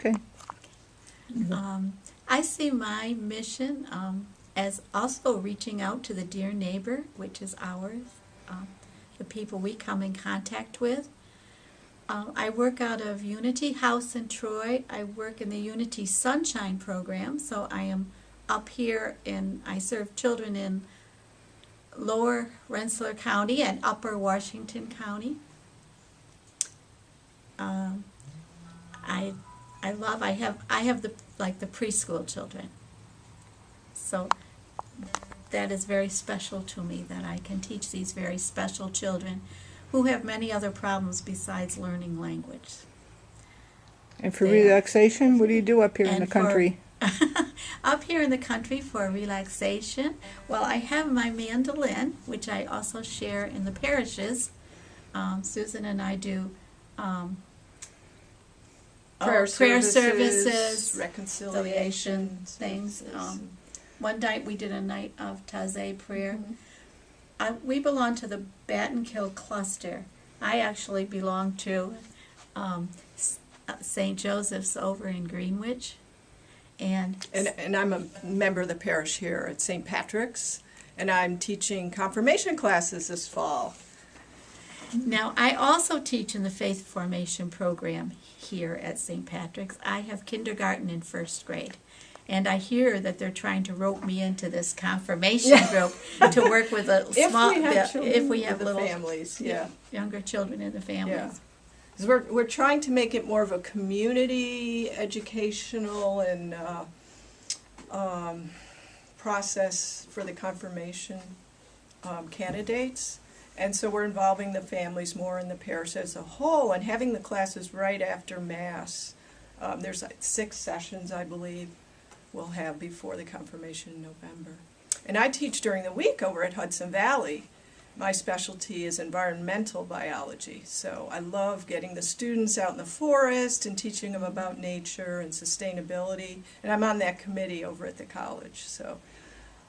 Okay. I see my mission as also reaching out to the dear neighbor, which is ours, the people we come in contact with. I work out of Unity House in Troy. I work in the Unity Sunshine program, so I am up here I serve children in Lower Rensselaer County and Upper Washington County. I have the preschool children, so that is very special to me that I can teach these very special children who have many other problems besides learning language. And for relaxation, what do you do up here in And the country? Up here in the country for relaxation, well, I have my mandolin, which I also share in the parishes. Susan and I do prayer services, reconciliation things. One night we did a night of Taizé prayer. We belong to the Battenkill cluster. I actually belong to St. Joseph's over in Greenwich. And I'm a member of the parish here at St. Patrick's, and I'm teaching confirmation classes this fall. Now, I also teach in the Faith Formation program here at St. Patrick's. I have kindergarten and first grade. And I hear that they're trying to rope me into this confirmation group to work with if we have little families, younger children in the families. Yeah. 'Cause we're trying to make it more of a community educational and process for the confirmation candidates. And so we're involving the families more in the parish as a whole and having the classes right after Mass. There's 6 sessions, I believe, we'll have before the confirmation in November. And I teach during the week over at Hudson Valley. My specialty is environmental biology, so I love getting the students out in the forest and teaching them about nature and sustainability. And I'm on that committee over at the college, so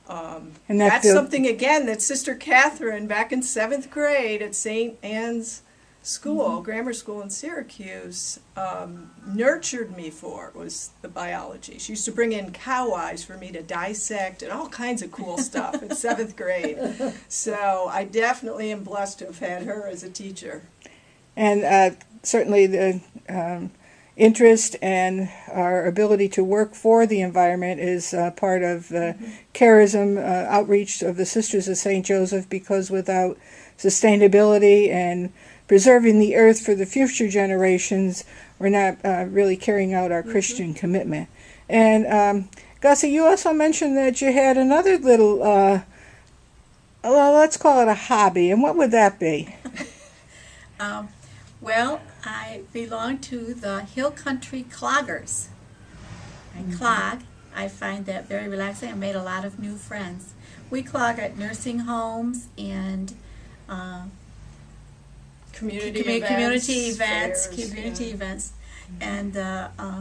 And that's something, again, that Sister Catherine back in 7th grade at St. Anne's School, grammar school in Syracuse, nurtured me for, was the biology. She used to bring in cow eyes for me to dissect and all kinds of cool stuff in 7th grade. So I definitely am blessed to have had her as a teacher. And certainly the interest and our ability to work for the environment is part of the charism outreach of the Sisters of St. Joseph, because without sustainability and preserving the earth for the future generations, we're not really carrying out our Christian commitment. And Gussie, you also mentioned that you had another little, let's call it a hobby. And what would that be? Well, I belong to the Hill Country Cloggers. I clog. I find that very relaxing. I made a lot of new friends. We clog at nursing homes and community events, and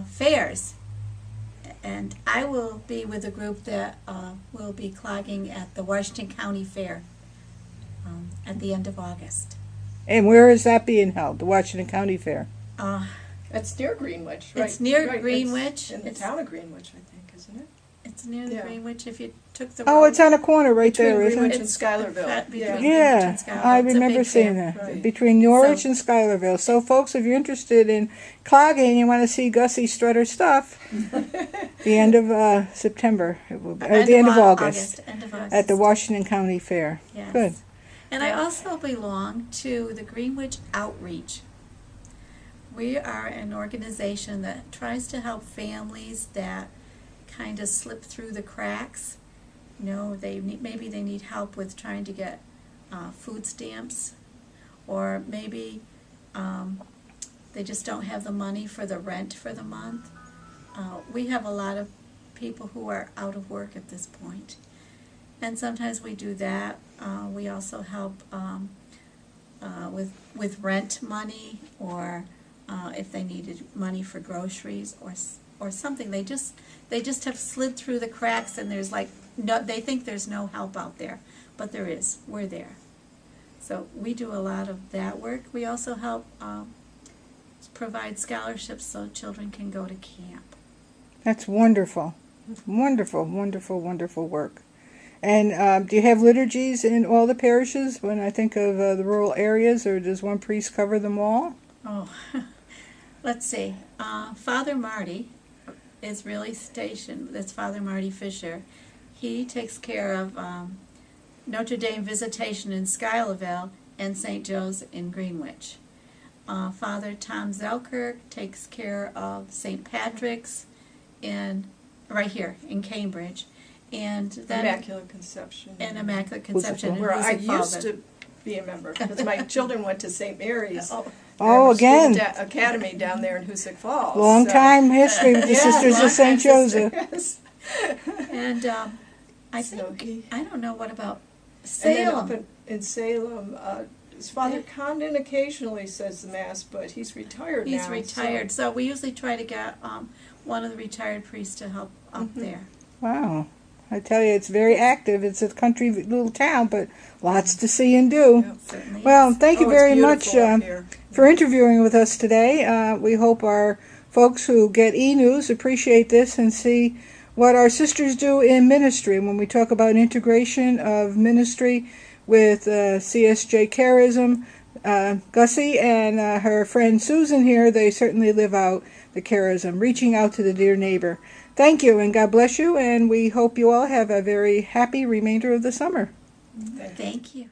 fairs. And I will be with a group that will be clogging at the Washington County Fair at the end of August. And where is that being held, the Washington County Fair? It's near Greenwich, right? It's near Greenwich. It's in the town of Greenwich, I think, isn't it? It's near the Greenwich. If you took the road, it's on a corner right between there, isn't Greenwich it? and Schuylerville. Yeah, I remember seeing that. Right. Between Norwich and Schuylerville. So, folks, if you're interested in clogging and you want to see Gussie strut her stuff, the end of September, it will be, or the end of August, at the Washington County Fair. Yes. Good. And I also belong to the Greenwich Outreach. We are an organization that tries to help families that kind of slip through the cracks. You know, maybe they need help with trying to get food stamps, or maybe they just don't have the money for the rent for the month. We have a lot of people who are out of work at this point. And sometimes we do that. We also help with rent money, or if they needed money for groceries or something. They just have slid through the cracks, and there's they think there's no help out there, but there is. We're there. So we do a lot of that work. We also help provide scholarships so children can go to camp. That's wonderful. Wonderful, wonderful, wonderful work. And do you have liturgies in all the parishes when I think of the rural areas, or does one priest cover them all? Oh, let's see. Father Marty is really stationed. That's Father Marty Fisher. He takes care of Notre Dame Visitation in Schuylerville and St. Joe's in Greenwich. Father Tom Zelkirk takes care of St. Patrick's right here in Cambridge. And then Immaculate Conception. And Immaculate Conception. Where I Hoosick Falls. used to be a member, because my children went to St. Mary's. Oh, again. Academy down there in Hoosick Falls. Long time history with the Sisters of St. Joseph. Yes. And I So think, I don't know, what about And then Salem? up in Salem, his Father Condon occasionally says the Mass, but he's retired now. He's retired, so we usually try to get one of the retired priests to help up there. Wow. I tell you, it's very active. It's a country little town, but lots to see and do. Yep. Certainly Well, is. thank you Oh, very it's much beautiful up here. for interviewing with us today. We hope our folks who get e-news appreciate this and see what our sisters do in ministry. When we talk about integration of ministry with CSJ Charism, Gussie and her friend Susan here, they certainly live out the charism, reaching out to the dear neighbor. Thank you, and God bless you, and we hope you all have a very happy remainder of the summer. Thank you.